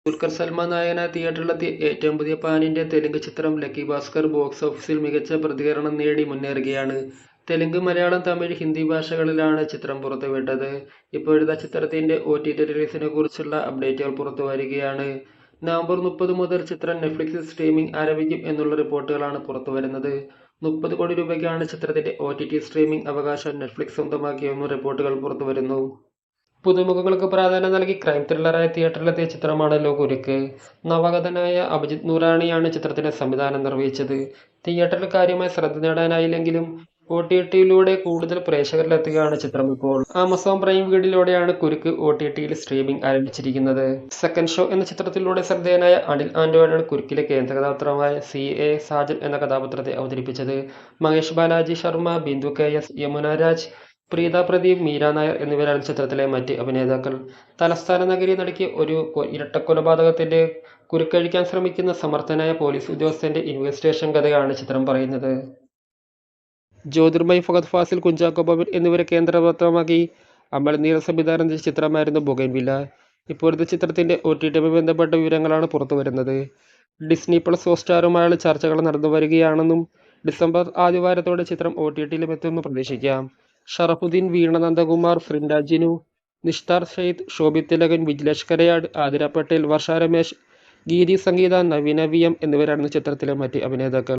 ദുൽഖർ സൽമാൻ നായകനായി തിയേറ്ററിലെത്തിയ ഏറ്റവും പുതിയ പാൻ ഇന്ത്യ തെലുങ്ക് ചിത്രം ലക്കി ഭാസ്കർ ബോക്സ് ഓഫീസിൽ മികച്ച പ്രതികരണം നേടി മുന്നേറുകയാണ്. തെലുങ്ക്, മലയാളം, തമിഴ്, ഹിന്ദി ഭാഷകളിലാണ് ചിത്രം പുറത്തുവിട്ടത്. ഇപ്പോഴത്തെ ചിത്രത്തിന്റെ OTT റിലീസിനെ കുറിച്ചുള്ള അപ്ഡേറ്റുകൾ പുറത്തുവരികയാണ്. നവംബർ 30 മുതൽ ചിത്രം നെറ്റ്ഫ്ലിക്സിൽ സ്ട്രീമിംഗ് ആരംഭിക്കും എന്നുള്ള റിപ്പോർട്ടുകളാണ് പുറത്തുവരുന്നത്. 30 കോടി രൂപയ്ക്കാണ് ചിത്രത്തിന്റെ OTT സ്ട്രീമിംഗ് അവകാശം നെറ്റ്ഫ്ലിക്സ് സ്വന്തമാക്കിയെന്നും റിപ്പോർട്ടുകൾ പുറത്തുവരുന്നു. പുതുമുഖങ്ങൾക്ക് പ്രാധാന്യം നൽകി ക്രൈം ത്രില്ലറായി തിയേറ്ററിലെത്തിയ ചിത്രമാണല്ലോ കുരുക്ക്. നവാഗതനായ അഭിജിത്ത് നൂറാണിയാണ് ചിത്രത്തിന്റെ സംവിധാനം നിർവഹിച്ചത്. തിയേറ്ററിൽ കാര്യമായി ശ്രദ്ധ നേടാനായില്ലെങ്കിലും OTTയിലൂടെ കൂടുതൽ പ്രേക്ഷകരിലെത്തുകയാണ് ചിത്രം ഇപ്പോൾ. ആമസോൺ പ്രൈം വീഡിയോയിലൂടെയാണ് കുരുക്ക് OTTയിൽ സ്ട്രീമിംഗ് ആരംഭിച്ചിരിക്കുന്നത്. സെക്കൻഡ് ഷോ എന്ന ചിത്രത്തിലൂടെ ശ്രദ്ധേയനായ അനിൽ ആന്റോണിയാണ് കുരുക്കിലെ കേന്ദ്ര കഥാപാത്രമായ CA സാജൻ എന്ന കഥാപാത്രത്തെ അവതരിപ്പിച്ചത്. മഹേഷ് ബാലാജി ശർമ്മ, ബിന്ദു KS, യമുന രാജ്, പ്രീത പ്രദീപ്, മീര നായർ എന്നിവരാണ് ചിത്രത്തിലെ മറ്റ് അഭിനേതാക്കൾ. തലസ്ഥാന നഗരി നടക്കിയ ഒരു ഇരട്ടക്കൊലപാതകത്തിന്റെ കുരുക്കഴിക്കാൻ ശ്രമിക്കുന്ന സമർത്ഥനായ പോലീസ് ഉദ്യോഗസ്ഥന്റെ ഇൻവെസ്റ്റിഗേഷൻ കഥയാണ് ചിത്രം പറയുന്നത്. ജ്യോതിർമയ് ഫഹദ് ഫാസിൽ, കുഞ്ചാക്കോ ബോബൻ എന്നിവരെ കേന്ദ്രപാത്രമാക്കി അമൽ നീരദ് സംവിധാനം ചെയ്ത ചിത്രമായിരുന്നു ബൊഗൈൻവില്ല. ഇപ്പോഴത്തെ ചിത്രത്തിന്റെ OTTയുമായി ബന്ധപ്പെട്ട വിവരങ്ങളാണ് പുറത്തുവരുന്നത്. ഡിസ്നി പ്ലസ് ഹോട്ട്സ്റ്റാറുമായുള്ള ചർച്ചകൾ നടന്നുവരികയാണെന്നും ഡിസംബർ ആദ്യവാരത്തോടെ ചിത്രം OTTയിലും എത്തുമെന്ന് പ്രതീക്ഷിക്കാം. ഷറഫുദ്ദീൻ, വീണ നന്ദകുമാർ, ഫ്രിൻഡ ജിനു, നിഷ്താർ ഷെയ്ദ്, ശോഭിത് തിലകൻ, വിജിലേഷ് കരയാട്, ആതിര പട്ടേൽ, വർഷ രമേശ്, ഗീതി സംഗീത, നവീന VM എന്നിവരാണ് ചിത്രത്തിലെ മറ്റ് അഭിനേതാക്കൾ.